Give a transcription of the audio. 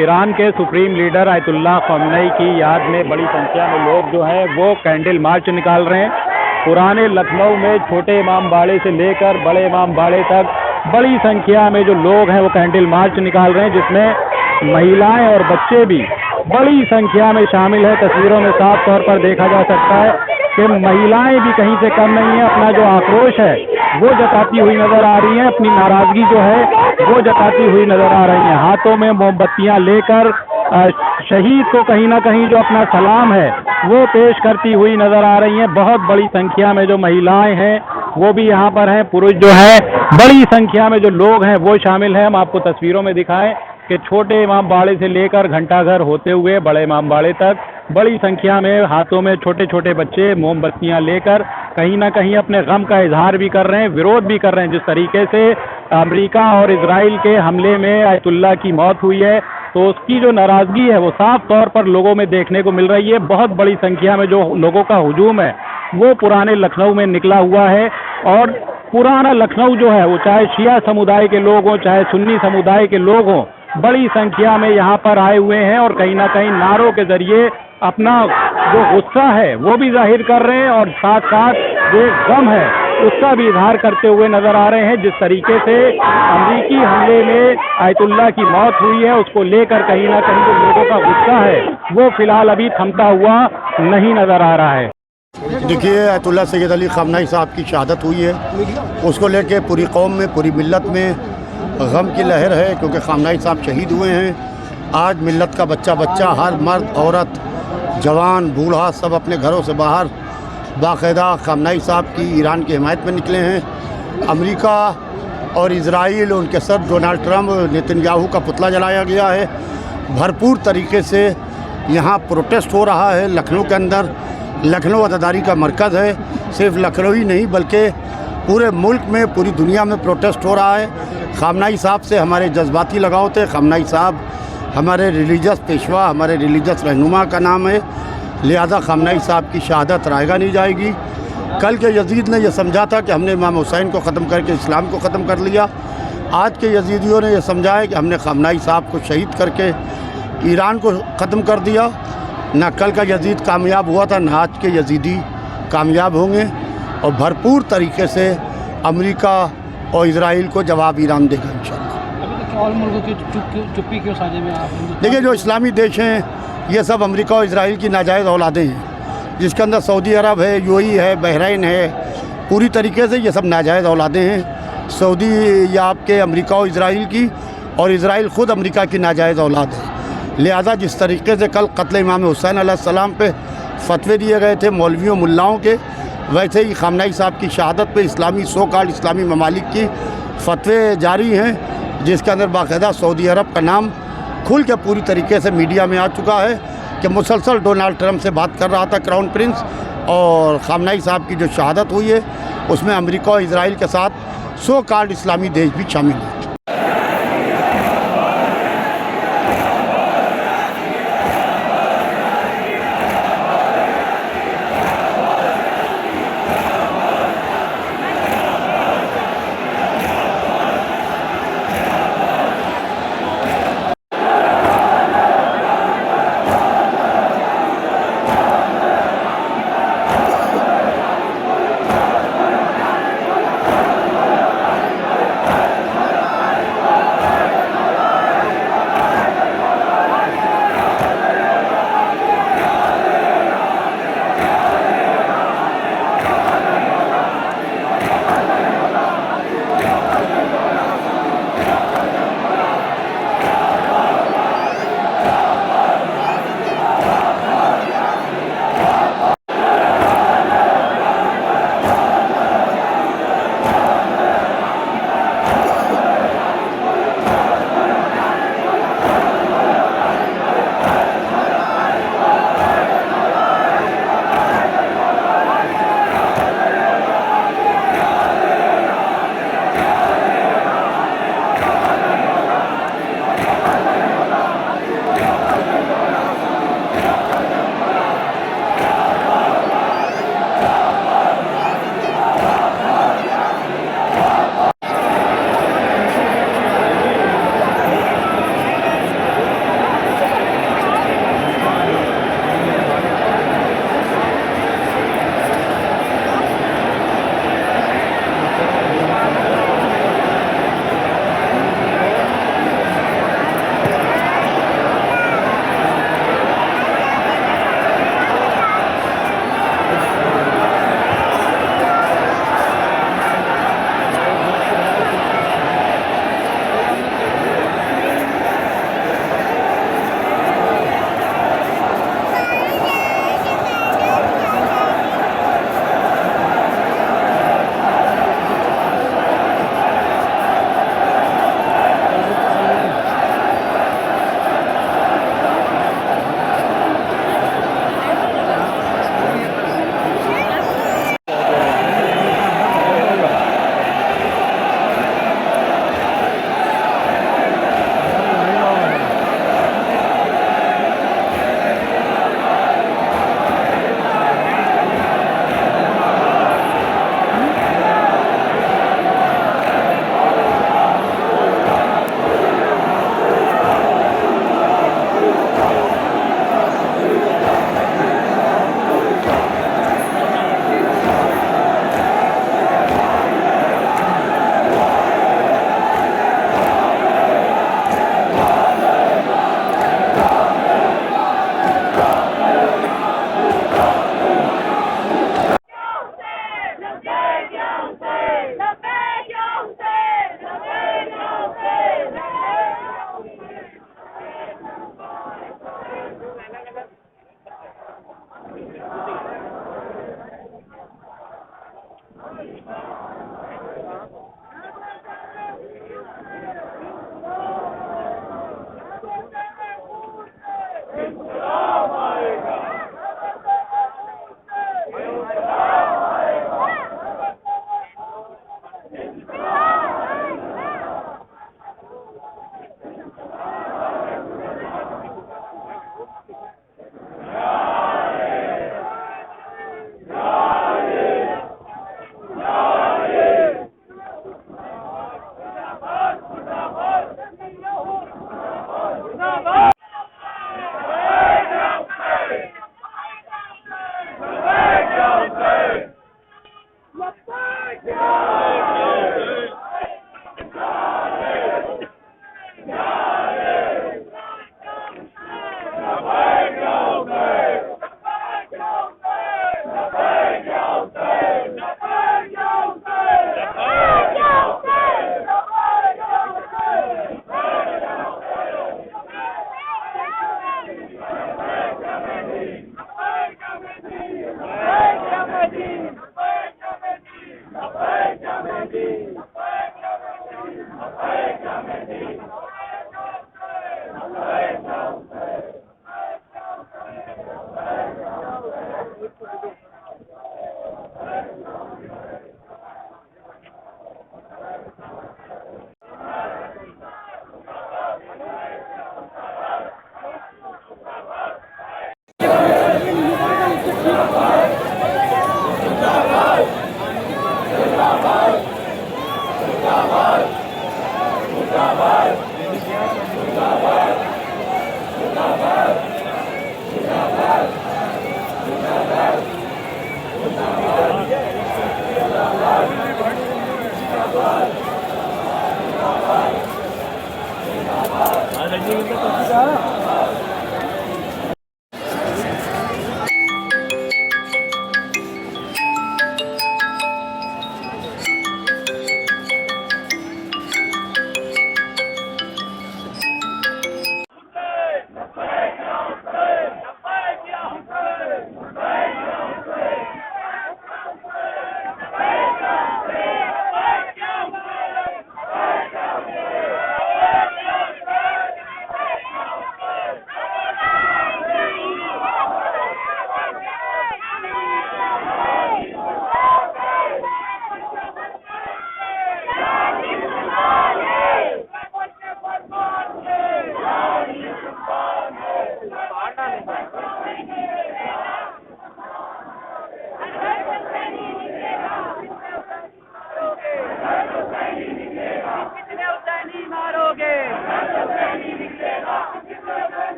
Iran के supreme leader Ayatollah Khamenei की याद में बड़ी संख्या में लोग जो हैं वो कैंडल मार्च निकाल रहे हैं। पुराने लखनऊ में छोटे इमाम बाड़े से लेकर बड़े इमाम बाड़े तक बड़ी संख्या में जो लोग हैं वो कैंडल मार्च निकाल रहे हैं, जिसमें महिलाएं और बच्चे भी बड़ी संख्या में शामिल है। तस्वीरों में साफ तौर पर देखा जा सकता है कि महिलाएं भी कहीं से कम नहीं है, अपना जो आक्रोश है वो जताती हुई नजर आ रही हैं, अपनी नाराजगी जो है वो जताती हुई नजर आ रही हैं। हाथों में मोमबत्तियां लेकर शहीद को कहीं ना कहीं जो अपना सलाम है वो पेश करती हुई नजर आ रही हैं। बहुत बड़ी संख्या में जो महिलाएं हैं वो भी यहाँ पर हैं, पुरुष जो है बड़ी संख्या में जो लोग हैं वो शामिल हैं। हम आपको तस्वीरों में दिखाएं कि छोटे इमाम बाड़े से लेकर घंटाघर होते हुए बड़े इमाम बाड़े तक बड़ी संख्या में हाथों में छोटे छोटे बच्चे मोमबत्तियां लेकर कहीं ना कहीं अपने गम का इजहार भी कर रहे हैं, विरोध भी कर रहे हैं। जिस तरीके से अमेरिका और इजराइल के हमले में आयतुल्लाह की मौत हुई है तो उसकी जो नाराजगी है वो साफ तौर पर लोगों में देखने को मिल रही है। बहुत बड़ी संख्या में जो लोगों का हुजूम है वो पुराने लखनऊ में निकला हुआ है। और पुराना लखनऊ जो है वो चाहे शिया समुदाय के लोग हों चाहे सुन्नी समुदाय के लोग हों, बड़ी संख्या में यहाँ पर आए हुए हैं और कहीं ना कहीं नारों के जरिए अपना जो गुस्सा है वो भी जाहिर कर रहे हैं और साथ साथ जो गम है उसका भी इजहार करते हुए नजर आ रहे हैं। जिस तरीके से अमेरिकी हमले में आयतुल्लाह की मौत हुई है उसको लेकर कहीं ना कहीं जो लोगों का गुस्सा है वो फिलहाल अभी थमता हुआ नहीं नजर आ रहा है। देखिए, आयतुल्लाह सैयद अली ख़ामेनी साहब की शहादत हुई है, उसको लेके पूरी कौम में पूरी मिल्लत में गम की लहर है, क्योंकि ख़ामेनी साहब शहीद हुए हैं। आज मिल्लत का बच्चा बच्चा, हर मर्द औरत जवान बूढ़ा सब अपने घरों से बाहर बाकायदा ख़ामेनी साहब की ईरान की हिमायत में निकले हैं। अमेरिका और इजराइल, उनके सर डोनाल्ड ट्रंप, नेतन्याहू का पुतला जलाया गया है। भरपूर तरीके से यहाँ प्रोटेस्ट हो रहा है। लखनऊ के अंदर, लखनऊ अदादारी का मरकज़ है, सिर्फ लखनऊ ही नहीं बल्कि पूरे मुल्क में पूरी दुनिया में प्रोटेस्ट हो रहा है। ख़ामेनी साहब से हमारे जज्बाती लगाव थे। ख़ामेनी साहब हमारे रिलीजियस पेशवा, हमारे रिलीजियस रहनुमा का नाम है, लिहाजा ख़ामेनी साहब की शहादत रायगा नहीं जाएगी। कल के यजीद ने यह समझा था कि हमने इमाम हुसैन को ख़त्म करके इस्लाम को ख़त्म कर लिया। आज के यजीदियों ने यह समझा है कि हमने ख़ामेनी साहब को शहीद करके ईरान को ख़त्म कर दिया। ना कल का यजीद कामयाब हुआ था, ना आज के यजीदी कामयाब होंगे और भरपूर तरीके से अमेरिका और इजराइल को जवाब ईरान देगा इंशाअल्लाह। और मुल्कों की चुप्पी क्यों साझे में आप? देखिए, जो इस्लामी देश हैं ये सब अमेरिका और इजराइल की नाजायज़ औलादें हैं, जिसके अंदर सऊदी अरब है, यूएई है, बहरीन है, पूरी तरीके से ये सब नाजायज़ औलादें हैं। सऊदी या आपके अमेरिका और इजराइल की, और इजराइल ख़ुद अमेरिका की नाजायज़ औलाद है। लिहाजा जिस तरीके से कल कत्ल इमाम हुसैन अलैहिस्सलाम पे फतवे दिए गए थे मौलवियों मुल्लाओं के, वैसे ही ख़ामेनी साहब की शहादत पे इस्लामी सो कॉल्ड इस्लामी ममालिक की फतवे जारी हैं, जिसके अंदर बाकायदा सऊदी अरब का नाम खुल के पूरी तरीके से मीडिया में आ चुका है कि मुसलसल डोनाल्ड ट्रंप से बात कर रहा था क्राउन प्रिंस, और ख़ामेनी साहब की जो शहादत हुई है उसमें अमेरिका और इजराइल के साथ सो कॉल्ड इस्लामी देश भी शामिल है।